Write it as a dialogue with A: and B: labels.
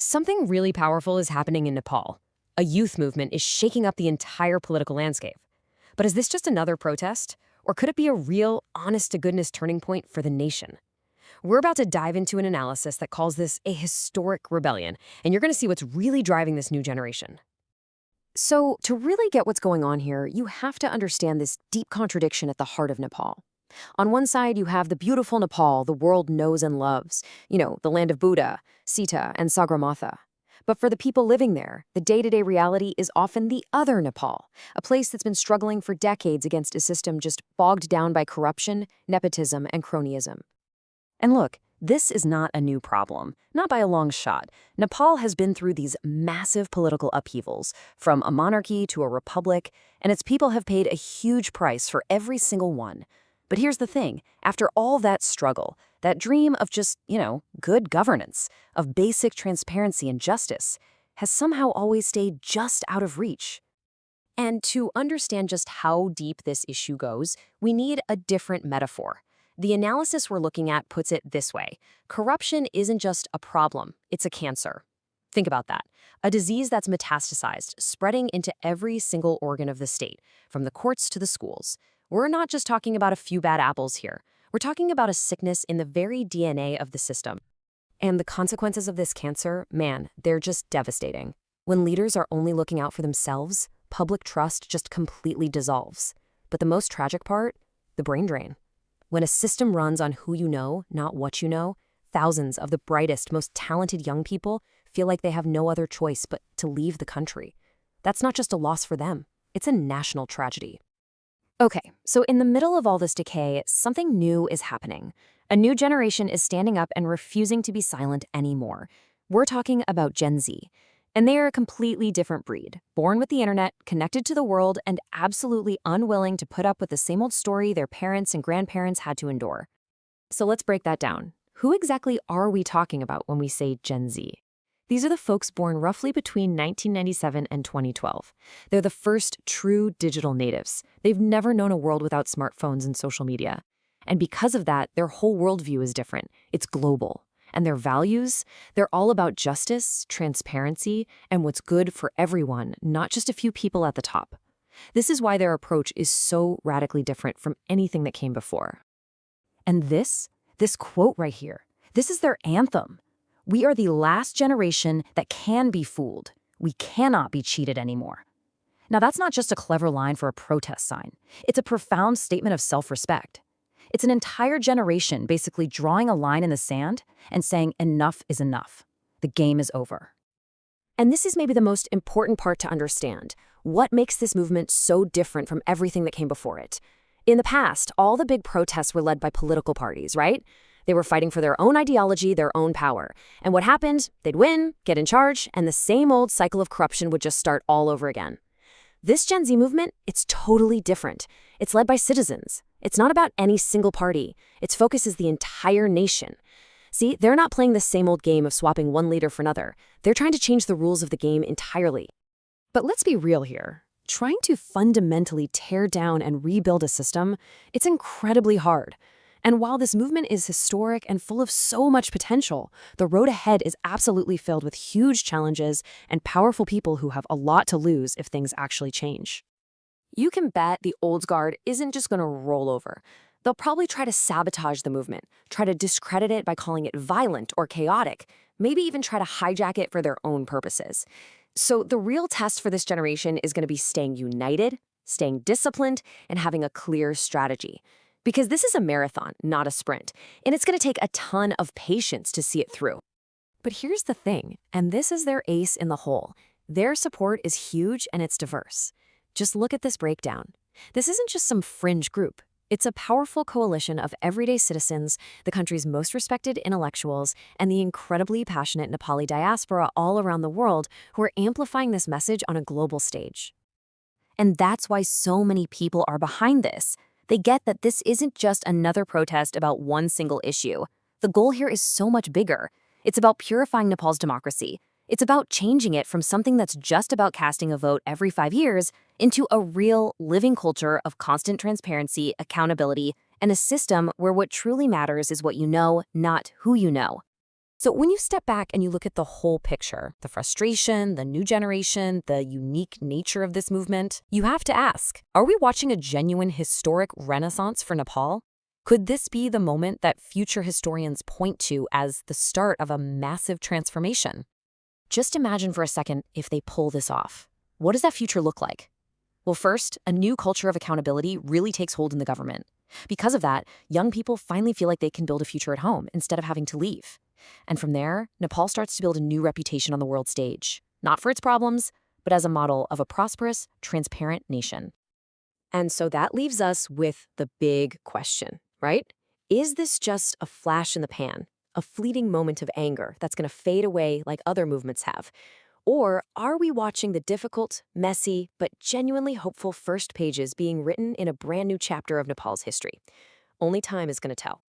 A: Something really powerful is happening in Nepal. A youth movement is shaking up the entire political landscape. But is this just another protest? Or could it be a real, honest-to-goodness turning point for the nation? We're about to dive into an analysis that calls this a historic rebellion, and you're going to see what's really driving this new generation. So, to really get what's going on here, you have to understand this deep contradiction at the heart of Nepal. On one side, you have the beautiful Nepal the world knows and loves, the land of Buddha, Sita, and Sagarmatha. But for the people living there, the day-to-day reality is often the other Nepal, a place that's been struggling for decades against a system just bogged down by corruption, nepotism, and cronyism. And look, this is not a new problem, not by a long shot. Nepal has been through these massive political upheavals, from a monarchy to a republic, and its people have paid a huge price for every single one. But here's the thing, after all that struggle, that dream of just, good governance, of basic transparency and justice, has somehow always stayed just out of reach. And to understand just how deep this issue goes, we need a different metaphor. The analysis we're looking at puts it this way. Corruption isn't just a problem, it's a cancer. Think about that. A disease that's metastasized, spreading into every single organ of the state, from the courts to the schools. We're not just talking about a few bad apples here. We're talking about a sickness in the very DNA of the system. And the consequences of this cancer, man, they're just devastating. When leaders are only looking out for themselves, public trust just completely dissolves. But the most tragic part? The brain drain. When a system runs on who you know, not what you know, thousands of the brightest, most talented young people feel like they have no other choice but to leave the country. That's not just a loss for them. It's a national tragedy. Okay, so in the middle of all this decay, something new is happening. A new generation is standing up and refusing to be silent anymore. We're talking about Gen Z. And they are a completely different breed, born with the internet, connected to the world, and absolutely unwilling to put up with the same old story their parents and grandparents had to endure. So let's break that down. Who exactly are we talking about when we say Gen Z? These are the folks born roughly between 1997 and 2012. They're the first true digital natives. They've never known a world without smartphones and social media. And because of that, their whole worldview is different. It's global. And their values, they're all about justice, transparency, and what's good for everyone, not just a few people at the top. This is why their approach is so radically different from anything that came before. And this quote right here, this is their anthem. We are the last generation that can be fooled. We cannot be cheated anymore. Now, that's not just a clever line for a protest sign. It's a profound statement of self-respect. It's an entire generation basically drawing a line in the sand and saying enough is enough. The game is over. And this is maybe the most important part to understand. What makes this movement so different from everything that came before it? In the past, all the big protests were led by political parties, right? They were fighting for their own ideology, their own power. And what happened? They'd win, get in charge, and the same old cycle of corruption would just start all over again. This Gen Z movement, it's totally different. It's led by citizens. It's not about any single party. Its focus is the entire nation. See, they're not playing the same old game of swapping one leader for another. They're trying to change the rules of the game entirely. But let's be real here. Trying to fundamentally tear down and rebuild a system, it's incredibly hard. And while this movement is historic and full of so much potential, the road ahead is absolutely filled with huge challenges and powerful people who have a lot to lose if things actually change. You can bet the old guard isn't just going to roll over. They'll probably try to sabotage the movement, try to discredit it by calling it violent or chaotic, maybe even try to hijack it for their own purposes. So the real test for this generation is going to be staying united, staying disciplined, and having a clear strategy. Because this is a marathon, not a sprint, and it's going to take a ton of patience to see it through. But here's the thing, and this is their ace in the hole. Their support is huge and it's diverse. Just look at this breakdown. This isn't just some fringe group. It's a powerful coalition of everyday citizens, the country's most respected intellectuals, and the incredibly passionate Nepali diaspora all around the world who are amplifying this message on a global stage. And that's why so many people are behind this. They get that this isn't just another protest about one single issue. The goal here is so much bigger. It's about purifying Nepal's democracy. It's about changing it from something that's just about casting a vote every 5 years into a real, living culture of constant transparency, accountability, and a system where what truly matters is what you know, not who you know. So when you step back and you look at the whole picture, the frustration, the new generation, the unique nature of this movement, you have to ask, are we watching a genuine historic renaissance for Nepal? Could this be the moment that future historians point to as the start of a massive transformation? Just imagine for a second if they pull this off. What does that future look like? Well, first, a new culture of accountability really takes hold in the government. Because of that, young people finally feel like they can build a future at home instead of having to leave. And from there, Nepal starts to build a new reputation on the world stage, not for its problems, but as a model of a prosperous, transparent nation. And so that leaves us with the big question, right? Is this just a flash in the pan, a fleeting moment of anger that's going to fade away like other movements have? Or are we watching the difficult, messy, but genuinely hopeful first pages being written in a brand new chapter of Nepal's history? Only time is going to tell.